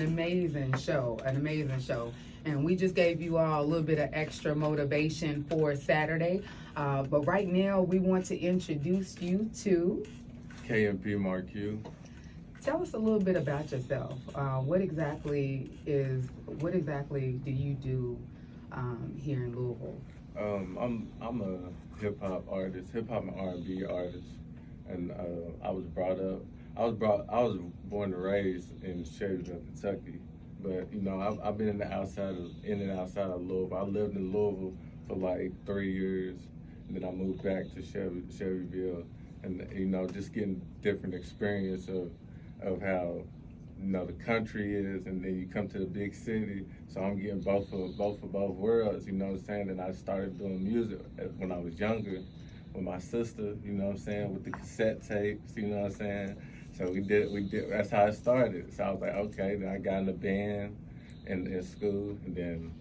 Amazing show, an amazing show. And we just gave you all a little bit of extra motivation for Saturday. But right now, we want to introduce you to KNP Marquis. Tell us a little bit about yourself. What exactly do you do here in Louisville? I'm a hip hop artist, hip hop and R&B artist, and I was born and raised in Shelbyville, Kentucky. But I've been in and outside of Louisville. I lived in Louisville for like 3 years, and then I moved back to Shelbyville, and just getting different experience of how the country is, and then you come to the big city. So I'm getting both worlds. You know what I'm saying? And I started doing music when I was younger with my sister. You know what I'm saying? With the cassette tapes. You know what I'm saying? So we did. That's how it started. So I was like, okay. Then I got in a band in school, and then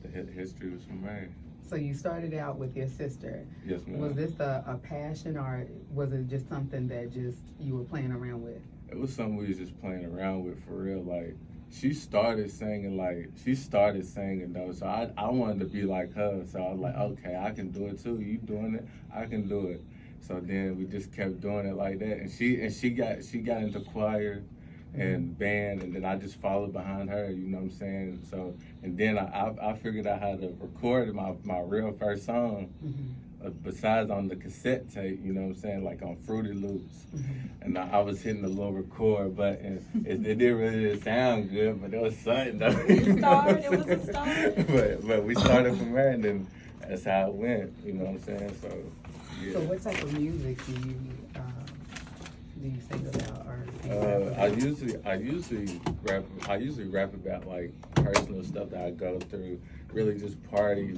the history was from there. So you started out with your sister. Yes, ma'am. Was this a passion, or was it just something that you were playing around with? It was something we was just playing around with for real. Like she started singing though. So I wanted to be like her. So I was like, okay, I can do it too. You doing it? I can do it. So then we just kept doing it like that. And she got into choir and band, and then I just followed behind her, you know what I'm saying? So, and then I figured out how to record my real first song, besides on the cassette tape, you know what I'm saying, like on Fruity Loops. And I was hitting the little record button. It didn't really sound good, but it was something though. It was a start. But we started from there, and then that's how it went, you know what I'm saying? So, yeah. So what type of music do you sing about, or I usually rap about like personal stuff that I go through. Really just party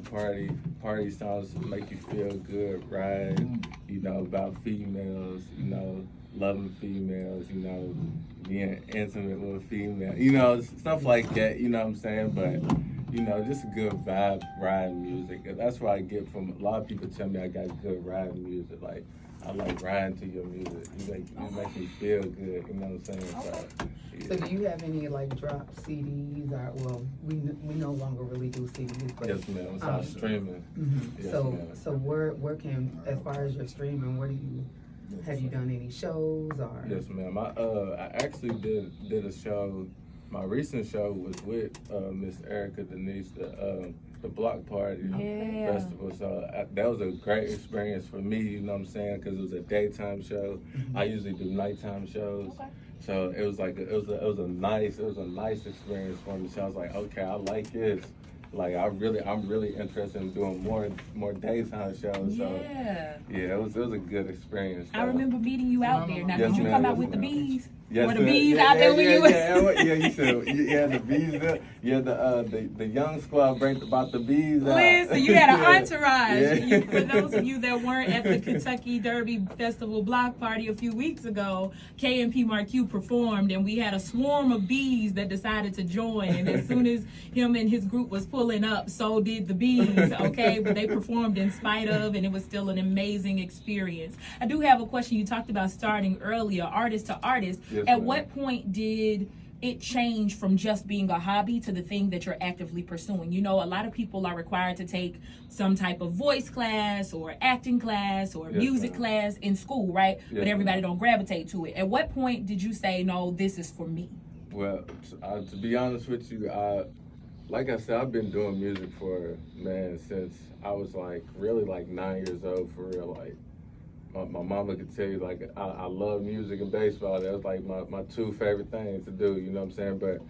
songs to make you feel good, right? About females, loving females, being intimate with a female, stuff like that, you know what I'm saying? But just good vibe riding music. And that's what I get from a lot of people. Tell me I got good riding music. Like I like riding to your music. You make me feel good. You know what I'm saying? So, yeah. So do you have any like drop CDs, or we no longer really do CDs? But, yes, ma'am. It's all streaming. Yes, so where can, as far as your streaming, have you done any shows or? Yes, ma'am. I actually did a show. My recent show was with Miss Erica Denise, the Block Party Festival. So that was a great experience for me, you know what I'm saying? Because it was a daytime show. I usually do nighttime shows. Okay. So it was like it was a nice experience for me. So I was like, okay, I like this. Like I'm really interested in doing more daytime shows. So it was a good experience. I remember meeting you out there. Now, did you come out with the bees? Yes, were the bees out there with you? You said the bees there. Yeah, the young squad brought about the bees out. Listen, you had an entourage. For those of you that weren't at the Kentucky Derby Festival block party a few weeks ago, KNP Marquis performed, and we had a swarm of bees that decided to join. And as soon as him and his group was pulling up, so did the bees. Okay, but they performed in spite of, and it was still an amazing experience. I do have a question. You talked about starting earlier, artist to artist. Yes, at ma'am. what point did it change from just being a hobby to the thing that you're actively pursuing? A lot of people are required to take some type of voice class or acting class or music class in school, right? But everybody don't gravitate to it. At what point did you say, no, this is for me? Well, to be honest with you, like I said, I've been doing music since I was really 9 years old, for real. Like my mama could tell you, I love music and baseball. That was my two favorite things to do, you know what I'm saying? But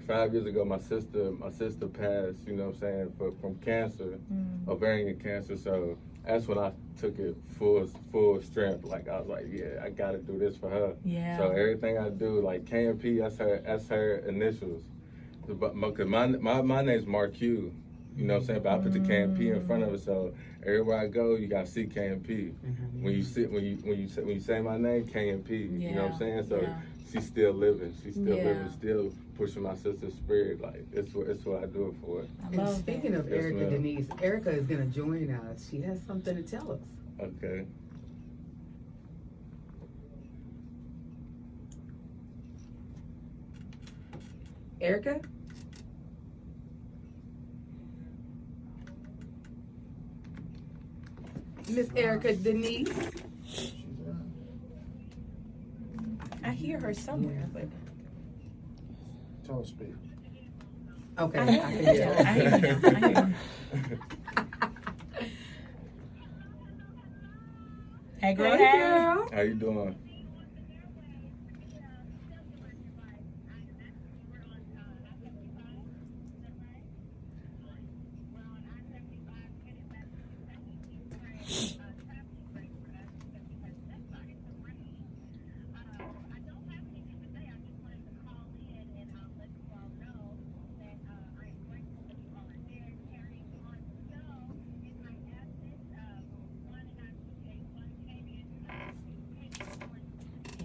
5 years ago, my sister passed, you know what I'm saying, from cancer, ovarian cancer. So that's when I took it full strength. I was like, yeah, I gotta do this for her. Yeah. So everything I do, KNP, that's her initials. But my name's Marquis. You know what I'm saying? But I put the KNP in front of it, so everywhere I go, you gotta see KNP. When you say my name, KNP. You know what I'm saying? So she's still living. She's still living, still pushing my sister's spirit. It's what I do it for. And speaking of Erica Denise, Erica is gonna join us. She has something to tell us. Okay. Erica? Miss Erica Denise? I hear her somewhere, but Tell her to speak. Okay, I I hear can you. hear. I hear you now. I hear you. Hey, girl. Hey, girl. How you doing?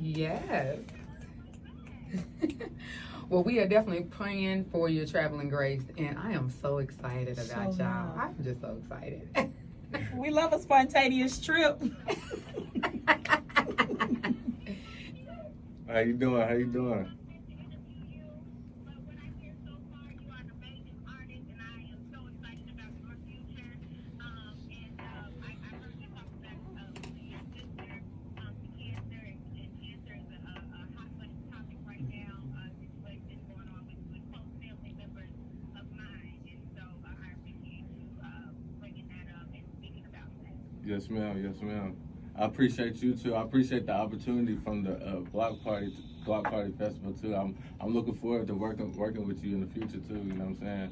Yes. Well, we are definitely praying for your traveling grace, and I am so excited about So y'all. am. I'm just so excited. We love a spontaneous trip. How you doing? How you doing? Yes, ma'am. Yes, ma'am. I appreciate you too. I appreciate the opportunity from the Block Party Festival too. I'm looking forward to working with you in the future too. You know what I'm saying?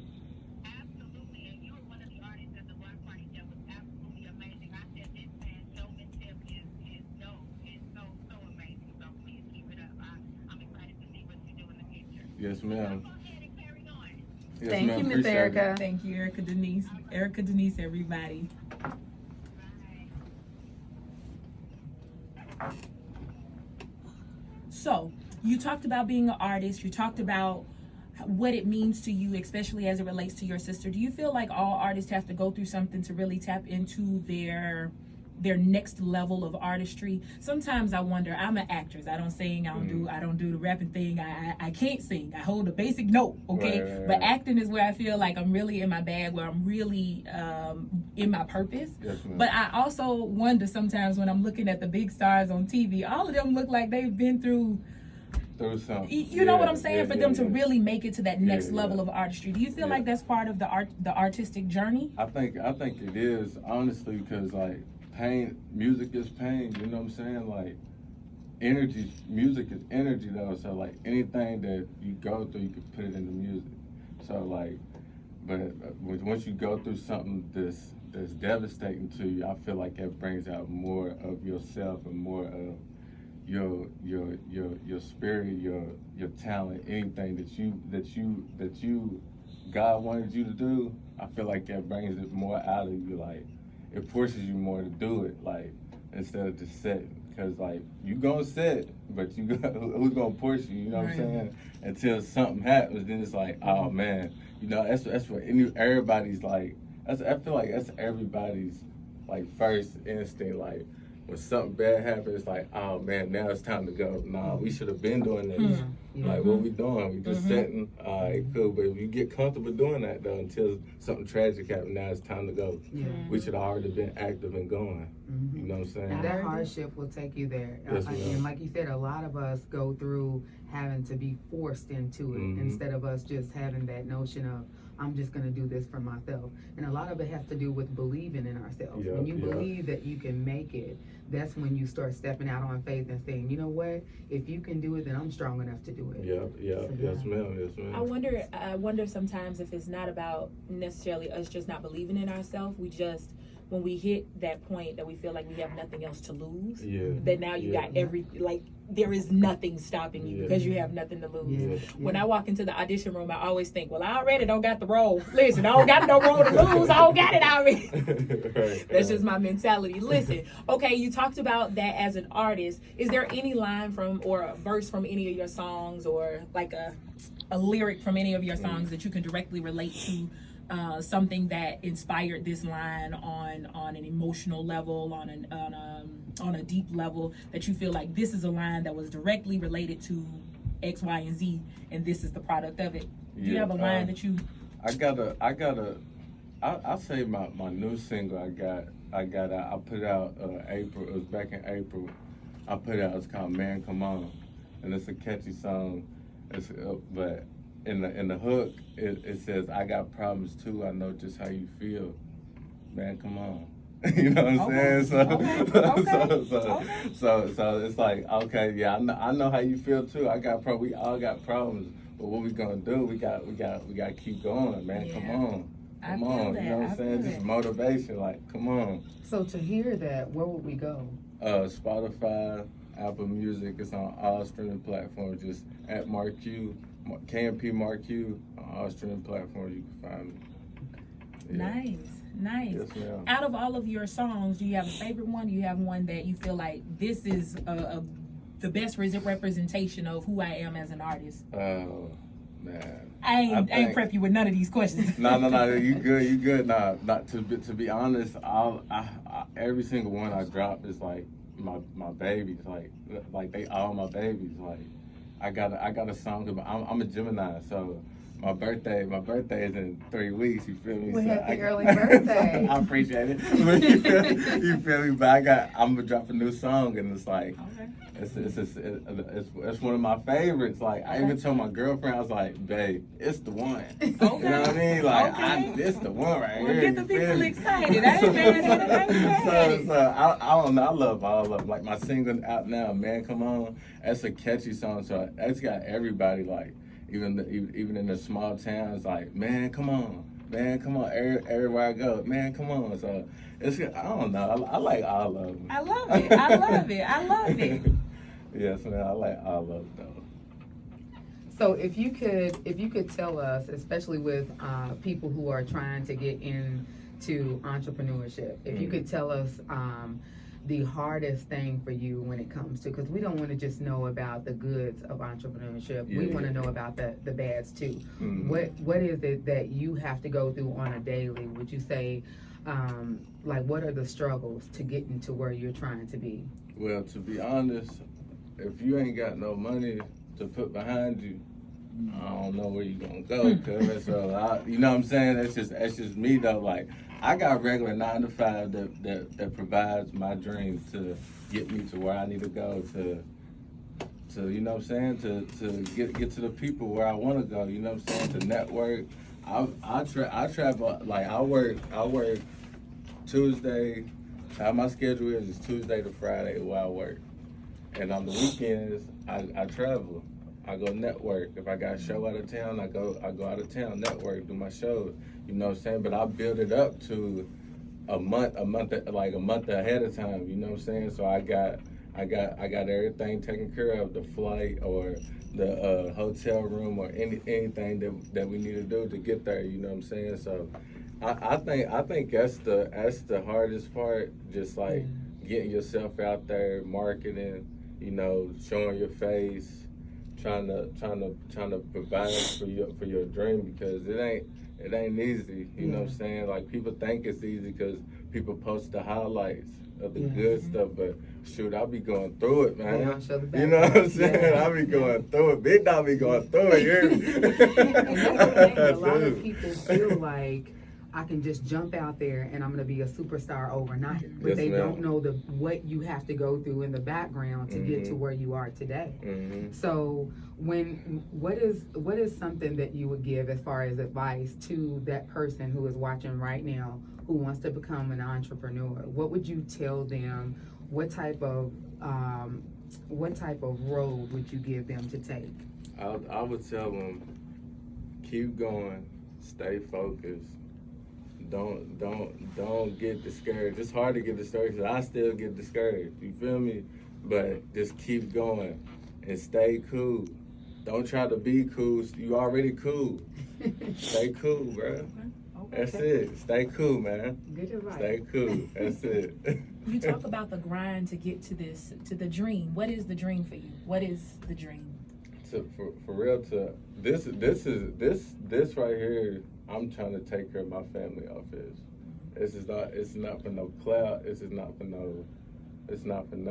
Yes, ma'am. Yes, Thank ma'am. you, Miss Appreciate it. Erica. Thank you, Erica Denise. Erica Denise, everybody. So, you talked about being an artist. You talked about what it means to you, especially as it relates to your sister. Do you feel like all artists have to go through something to really tap into their next level of artistry? Sometimes I wonder. I'm an actress. I don't sing. I don't do the rapping thing. I can't sing. I hold a basic note. Okay, Right. but acting is where I feel like I'm really in my bag, where I'm really in my purpose. Yes, ma'am. But I also wonder sometimes when I'm looking at the big stars on TV, all of them look like they've been through. Through something. You know what I'm saying? Yeah, For yeah, them to yeah. really make it to that next Yeah, level yeah. of artistry. Do you feel Yeah. like that's part of the artistic journey? I think it is, honestly, because like music is pain. You know what I'm saying? Like music is energy though. So like anything that you go through, you can put it into music. So like, but once you go through something that's devastating to you, I feel like that brings out more of yourself and more of your spirit, your talent, anything that you God wanted you to do. I feel like that brings it more out of you. Like it pushes you more to do it. Like instead of just sitting, because like you gonna sit, but who's gonna push you? You know what I'm saying? Until something happens, then it's like, oh man, you know that's what everybody's like. I feel like that's everybody's like first instinct. Like when something bad happens, it's like, oh man, now it's time to go. Nah, we should have been doing this. Like, what we doing? We just sitting. All right, cool. But if you get comfortable doing that though, until something tragic happens, now it's time to go. Yeah. We should have already been active and going. You know what I'm saying? And that hardship will take you there. Yes, ma'am. And like you said, a lot of us go through having to be forced into it instead of us just having that notion of, I'm just going to do this for myself. And a lot of it has to do with believing in ourselves. Yeah, when you yeah. believe that you can make it, that's when you start stepping out on faith and saying, you know what? If you can do it, then I'm strong enough to do it. Yeah. So, Yes, ma'am. Yes, ma'am. I wonder sometimes if it's not about necessarily us just not believing in ourselves. When we hit that point that we feel like we have nothing else to lose, Yeah. that now you got there is nothing stopping you Yeah. because you have nothing to lose. Yeah. When I walk into the audition room, I always think, well, I already don't got the role. Listen, I don't got no role to lose. I don't got it already. Right. That's just my mentality. Listen, okay, you talked about that as an artist. Is there any line from or a verse from any of your songs or like a lyric from any of your songs that you can directly relate to? Something that inspired this line on an emotional level, on a deep level, that you feel like this is a line that was directly related to X, Y, and Z, and this is the product of it. Do you Yeah, have a line that you? I say my new single I put it out April. It was back in April. I put it out. It's called "Man Come On," and it's a catchy song. But in the hook it says, "I got problems too. I know just how you feel. Man, come on." You know what I'm saying? So it's like, okay, yeah, I know how you feel too. We all got problems. But what we gonna do? We got to keep going, man. Yeah. Come on. Come on, that. you know what I'm saying? Just motivation, like, come on. So to hear that, where would we go? Spotify, Apple Music, it's on all streaming platforms. Just at KNP on all streaming platforms, you can find me. Yeah. Nice. Yes, ma'am. Out of all of your songs, do you have a favorite one? Do you have one that you feel like this is the best representation of who I am as an artist? Oh, man. I ain't prep you with none of these questions. No, you good. Nah, not to be honest. Every single one I drop is like my babies. Like they all my babies. Like I got a song. I'm a Gemini, so my birthday is in 3 weeks. You feel me? Well, so happy early birthday. I appreciate it. You feel me? But I'm gonna drop a new song, and it's like. Okay. It's one of my favorites. Like I even told my girlfriend, I was like, "Babe, it's the one." Okay. You know what I mean? Like, Okay. it's the one right Well, here. get the you feel people me? excited. I ain't mad at it. So I don't know. I love all of them. Like my single out now, "Man Come On." That's a catchy song. So that's got everybody like, even in the small towns, like, "Man, come on." Man, come on, everywhere I go, man, come on. So I don't know. I like all of them. I love it. Yes, man, I like all of them though. So if you could tell us, especially with people who are trying to get into entrepreneurship, if you could tell us the hardest thing for you when it comes to, because we don't want to just know about the goods of entrepreneurship. We want to know about the bads too. Mm-hmm. What is it that you have to go through on a daily? Would you say, like, what are the struggles to getting to where you're trying to be? Well, to be honest, if you ain't got no money to put behind you, I don't know where you gonna go. Cause you know what I'm saying? That's just me though. Like I got regular 9 to 5 that provides my dreams to get me to where I need to go to you know what I'm saying, to get to the people where I want to go. You know what I'm saying, to network. I travel, like I work Tuesday. How my schedule is Tuesday to Friday where I work, and on the weekends I travel. I go network. If I got a show out of town, I go out of town, network, do my shows. You know what I'm saying? But I build it up to a month ahead of time. You know what I'm saying? So I got everything taken care of, the flight or the hotel room or anything that we need to do to get there. You know what I'm saying? So I think that's the hardest part. Just like getting yourself out there, marketing. You know, showing your face. Trying to provide for your dream, because it ain't easy. You know what I'm saying? Like people think it's easy because people post the highlights of the good stuff, but shoot, I be going through it, man. You know what I'm saying? I be going through it. Big dog be going through it. You hear me? A lot of people feel like I can just jump out there and I'm gonna be a superstar overnight, but Yes, they ma'am. don't know what you have to go through in the background to get to where you are today. So what is something that you would give as far as advice to that person who is watching right now who wants to become an entrepreneur? What would you tell them? What type of road would you give them to take? I would tell them, keep going, stay focused. Don't get discouraged. It's hard to get discouraged. I still get discouraged. You feel me? But just keep going and stay cool. Don't try to be cool. You already cool. Stay cool, bro. Okay. That's it. Stay cool, man. Good advice. Stay cool. That's it. You talk about the grind to get to the dream. What is the dream for you? What is the dream? For real, this right here, I'm trying to take care of my family off this. It's not for no clout. It's not for none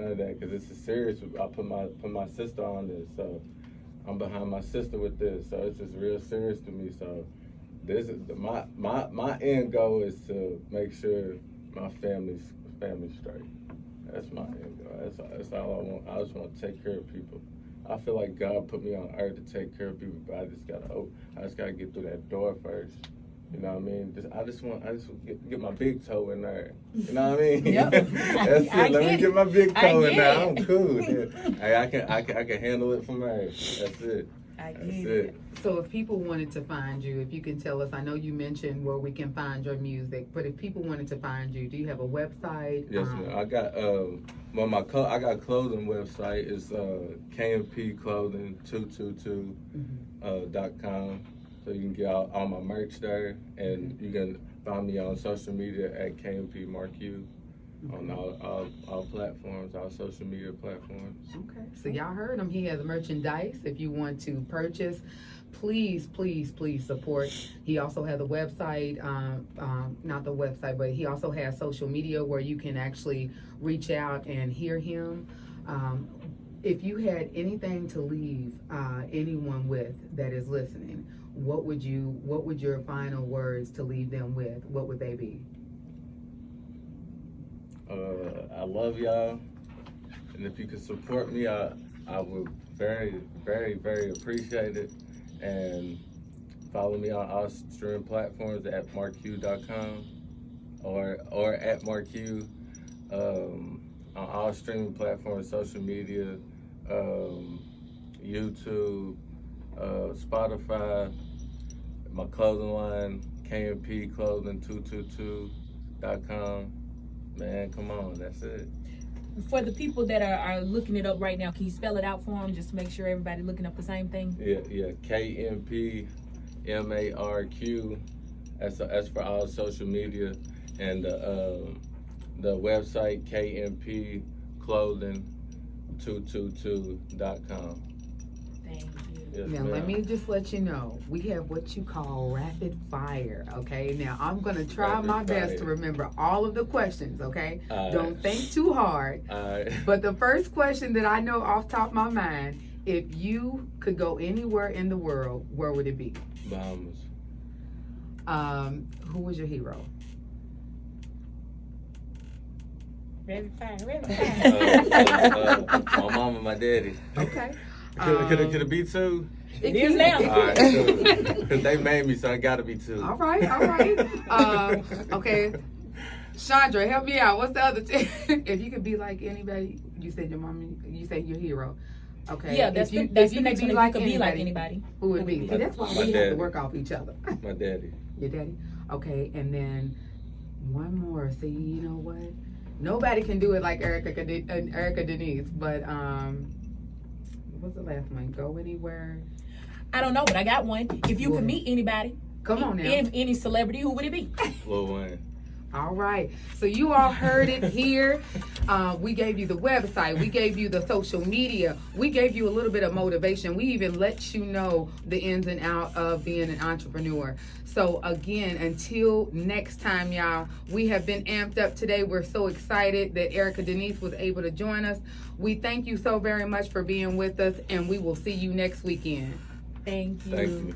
of that, because this is serious. I put my sister on this, so I'm behind my sister with this, so it's just real serious to me. So this is my end goal is to make sure my family's straight. That's my end goal. That's all I want. I just want to take care of people. I feel like God put me on earth to take care of people, but I just gotta get through that door first. You know what I mean? I just want get my big toe in there. You know what I mean? Yep. That's it. Let me get my big toe in there. I'm cool. Yeah. Hey, I can handle it from there. That's it. I That's get it. it. So if people wanted to find you, if you can tell us, I know you mentioned where we can find your music, but if people wanted to find you, do you have a website? Yes, ma'am. I got I got clothing website is KNP Clothing 222.com. So you can get all my merch there, and you can find me on social media at KNP Marq on all platforms, all social media platforms. Okay, so y'all heard him. He has merchandise. If you want to purchase, please support. He also has a website, not the website, but he also has social media where you can actually reach out and hear him. If you had anything to leave anyone with that is listening, what would your final words to leave them with? What would they be? I love y'all, and if you could support me, I would very appreciate it. And follow me on all streaming platforms at marq.com or at Marq on all streaming platforms, social media, YouTube, Spotify, my clothing line, KNP Clothing 222.com. Man, come on, that's it. For the people that are looking it up right now, can you spell it out for them just to make sure everybody looking up the same thing? Yeah, KNP MARQ. That's for all social media, and the website KNP Clothing 222.com. Thank you. Yes, Now, ma'am. let me just let you know, we have what you call rapid fire, okay? Now, I'm going to try Rapid my best to fire. remember all of the questions, okay? All Don't right. think too hard. All right. But the first question that I know off top of my mind, if you could go anywhere in the world, where would it be? Bahamas. Who was your hero? Rapid fire, rapid My mom and my daddy. Okay. Could it be two? It is now. All right, cool. Because they made me, so I gotta be two. All right. Okay. Chandra, help me out. What's the other if you could be like anybody, you said your mom, you said your hero. Okay. Yeah, that's the next one. If you could be like anybody. Who would it be? See, that's why My we have daddy. to work off each other. My daddy. Your daddy? Okay, and then one more. See, you know what? Nobody can do it like Erica Denise, but what's the last one? Go anywhere. I don't know, but I got one. If you could meet anybody, Come on now. any celebrity, who would it be? Lil Wayne. All right. So you all heard it here. We gave you the website. We gave you the social media. We gave you a little bit of motivation. We even let you know the ins and out of being an entrepreneur. So again, until next time, y'all, we have been amped up today. We're so excited that Erica Denise was able to join us. We thank you so very much for being with us, and we will see you next weekend. Thank you. Thank you.